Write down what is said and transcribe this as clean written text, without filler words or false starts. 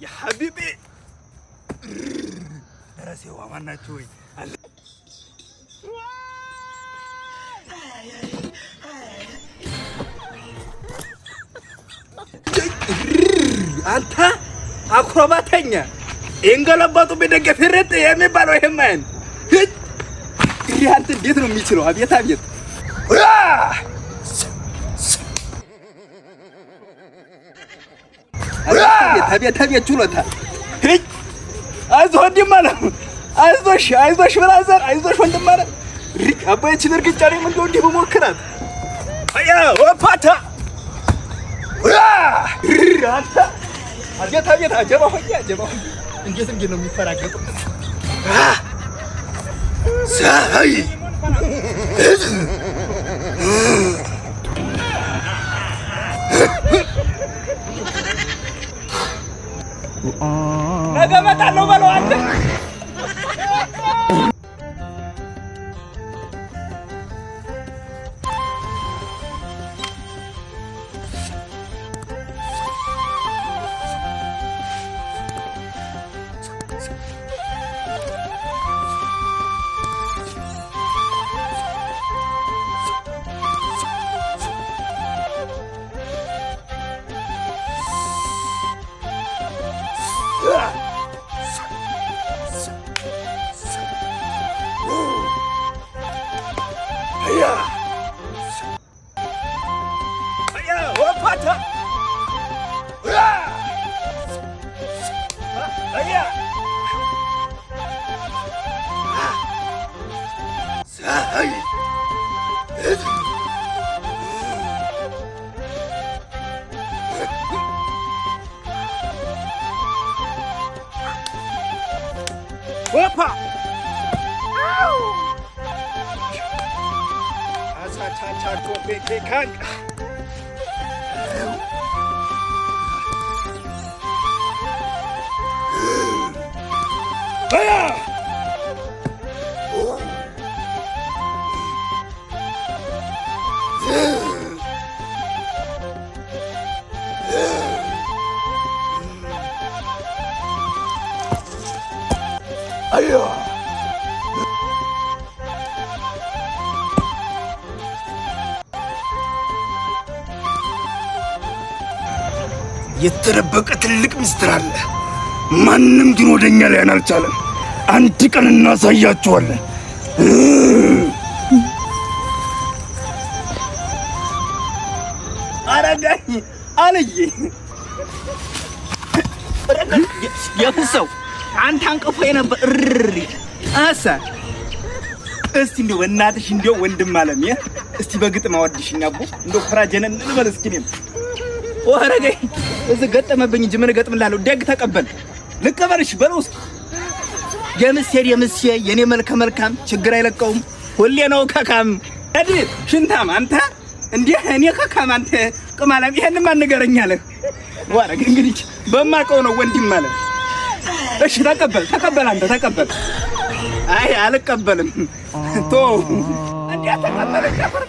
يا حبيبي راسي وعملنا شوي አንተ አክሮባተኛ እንገለባጡ በደገፍ ይረጥ የሚባለው ይሄማን አንተ እንዴት ነው የሚችለው? አቤት አቤት አቤት አቤት ችሎታ አይዞህ ወንድም ማለት አይዞሽ ብራዘር አይዞሽ ወንድም ማለት አባይችን እርግጫ ላይ ምን እንደው እንዲህ በሞክራት አያ ወፓታ አቤት አጀባ ሆይ እንዴት ነው የሚፈራገጡ ሳይ ነገ እመጣለሁ በለው አንተ Opa! Ow! Asa go big hang. Fire! Ayo! የተደበቀ ትልቅ ምስጢር አለ። ማንም ግን ወደኛ ላይ አልቻለም። አንድ ቀን እናሳያችኋለን። አረጋኝ አለኝ የፍሰው አንተ አንቀፎ የነበር አሳ እስቲ እንደው እናትሽ እንደው ወንድም አለም እስቲ በግጥም አወድሽኝ አቦ እንደው ፍራጀነን ልበል እስኪ ነኝ ወረገኝ እዚህ ገጠመብኝ እንጂ ምን ገጥምላለሁ ደግ ተቀበል ልቀበልሽ በለው እስኪ የምሴ የኔ መልከ መልካም ችግር አይለቀውም ሁሌ ነው ከካም እዲ ሽንታም አንተ እንዴ እኔ ከካም አንተ ቅማላም ይሄን ማን ንገረኛለህ ወረገ እንግዲህ በማቀው ነው ወንድም ማለት እሺ ተቀበል አንተ ተቀበል አይ አልቀበልም ቶ እንዴ ተቀበል